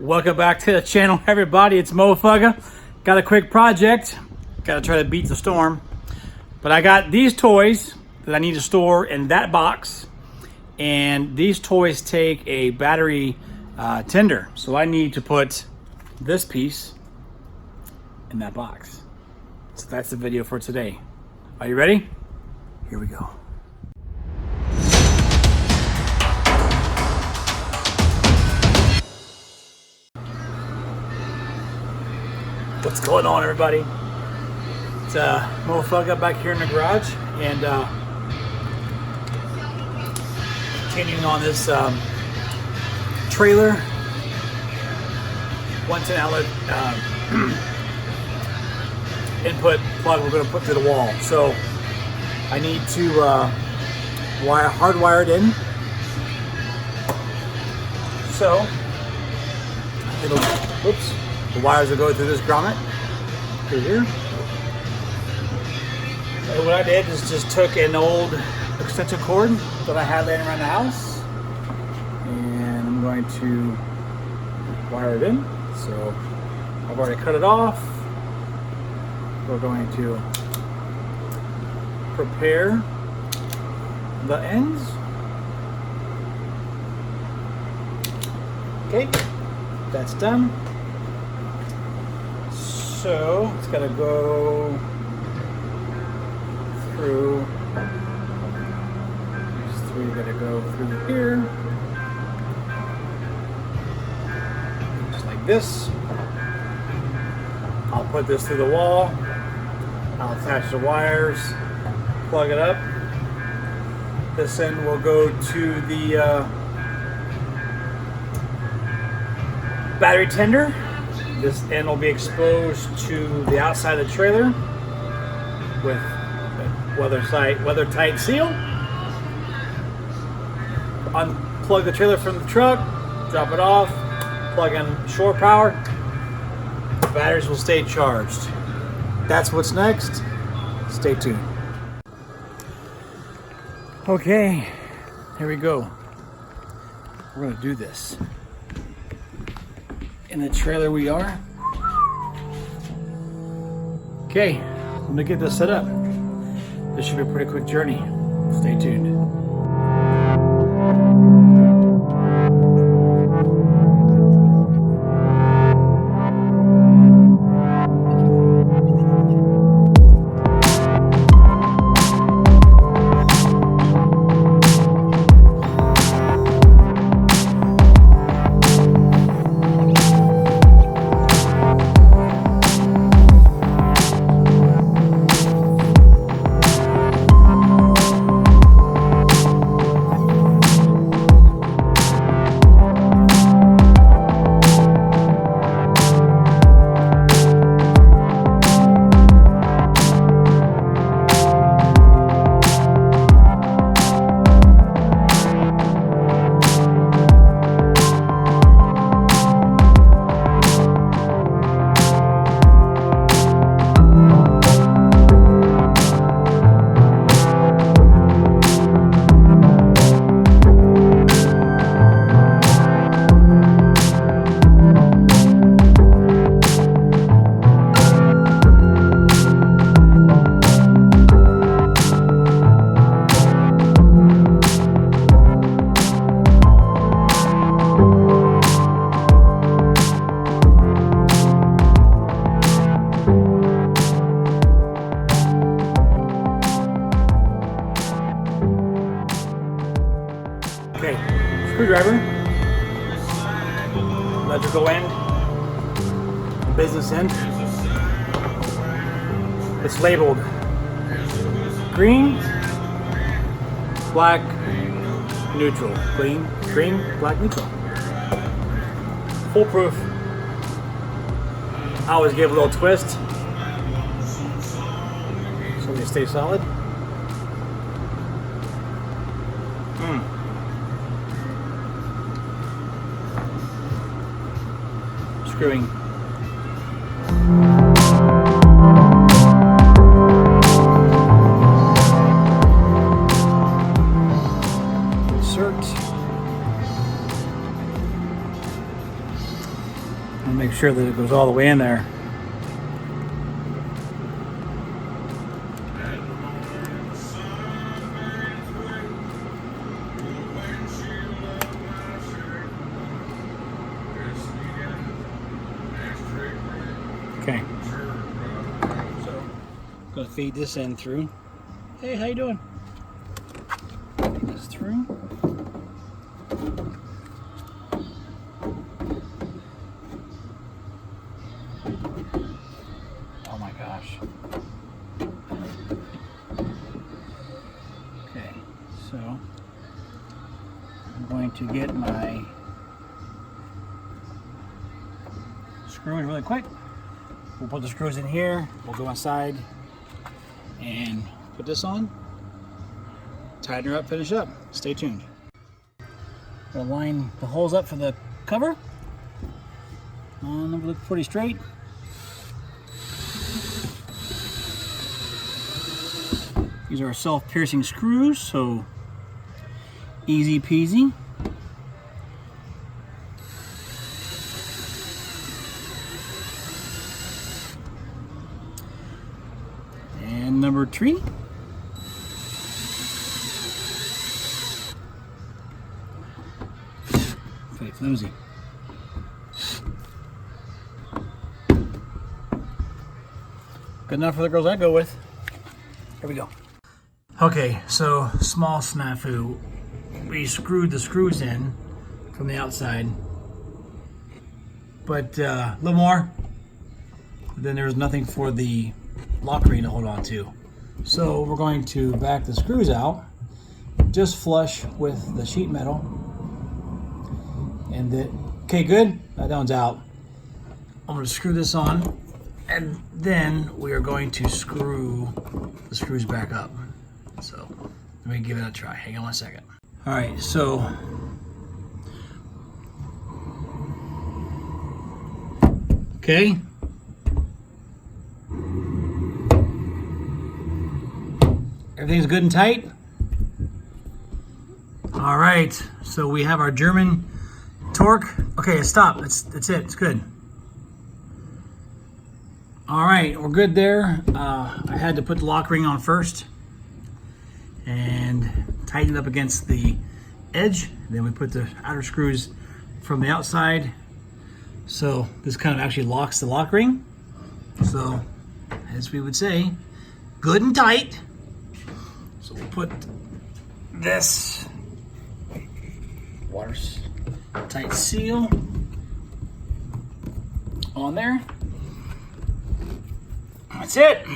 Welcome back to the channel, everybody. It's Mofugga. Got a quick project. Got to try to beat the storm. But I got these toys that I need to store in that box. And these toys take a battery tender. So I need to put this piece in that box. So that's the video for today. Are you ready? Here we go. What's going on, everybody? It's Mofugga back here in the garage, and continuing on this trailer 110 outlet input plug we're going to put to the wall. So I need to hardwire it in. So the wires will go through this grommet through here. And what I did is just took an old extension cord that I had laying around the house, and I'm going to wire it in. So I've already cut it off. We're going to prepare the ends. Okay, that's done. So it's gotta go through. These three gotta go through here, just like this. I'll put this through the wall. I'll attach the wires, plug it up. This end will go to the battery tender. This end will be exposed to the outside of the trailer with a weather-tight seal. Unplug the trailer from the truck, drop it off, plug in shore power. The batteries will stay charged. That's what's next. Stay tuned. Okay, here we go. We're gonna do this. In the trailer we are. Okay, I'm gonna get this set up. This should be a pretty quick journey. Stay tuned. Okay, screwdriver, electrical end, business end. It's labeled green, black, neutral. Green, black, neutral. Foolproof. I always give a little twist so they stay solid. Screwing. Insert. I'll make sure that it goes all the way in there. Okay. So, I'm gonna feed this in through. Hey, how you doing? Feed this through. Oh my gosh. Okay, so I'm going to get my screws really quick. We'll put the screws in here. We'll go inside and put this on, tighten her up, finish up. Stay tuned. We'll line the holes up for the cover. They look pretty straight. These are self-piercing screws, so easy peasy. And number 3. Pretty flimsy. Good enough for the girls I go with. Here we go. Okay, so small snafu. We screwed the screws in from the outside, but a little more. Then there was nothing for the lock ring to hold on to. So we're going to back the screws out, just flush with the sheet metal. And then, okay, good. That one's out. I'm going to screw this on, and then we are going to screw the screws back up. So let me give it a try. Hang on one second. All right, so okay. Everything's good and tight. All right, so we have our German torque. Okay, stop. That's it. It's good. All right, we're good there. I had to put the lock ring on first and tighten it up against the edge. Then we put the outer screws from the outside. So this kind of actually locks the lock ring. So, as we would say, good and tight. So we'll put this watertight seal on there. That's it.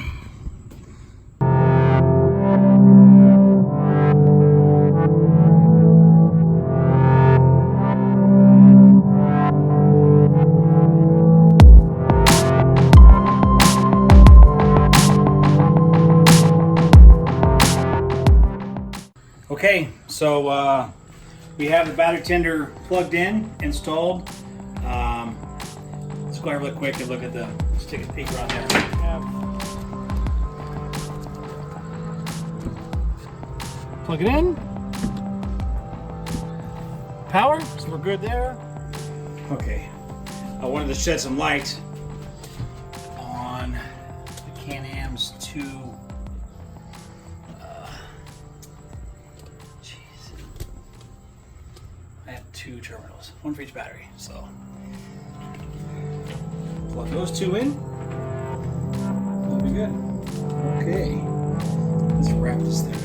Okay, so we have the battery tender plugged in, installed. Let's go over really quick and look at let's take a peek around there. Plug it in. Power, so we're good there. Okay, I wanted to shed some light on the Can-Am's two. I have 2 terminals, one for each battery. So plug those 2 in. That'll be good. Okay, let's wrap this thing up.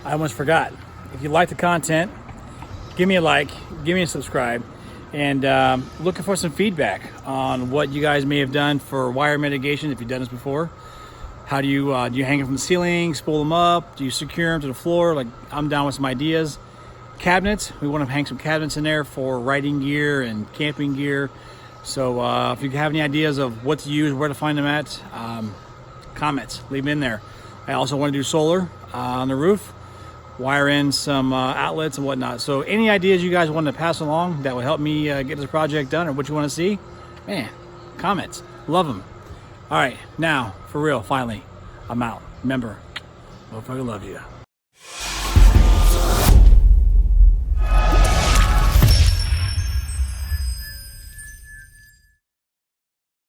I almost forgot. If you like the content, give me a like, give me a subscribe, and looking for some feedback on what you guys may have done for wire mitigation if you've done this before. How do you hang them from the ceiling, spool them up? Do you secure them to the floor? Like, I'm down with some ideas. Cabinets, we want to hang some cabinets in there for riding gear and camping gear. So if you have any ideas of what to use, where to find them at, comments, leave them in there. I also want to do solar on the roof, wire in some outlets and whatnot. So any ideas you guys want to pass along that will help me get this project done, or what you want to see, man, comments, love them. All right, now for real, finally, I'm out. Remember, motherfucker, love you.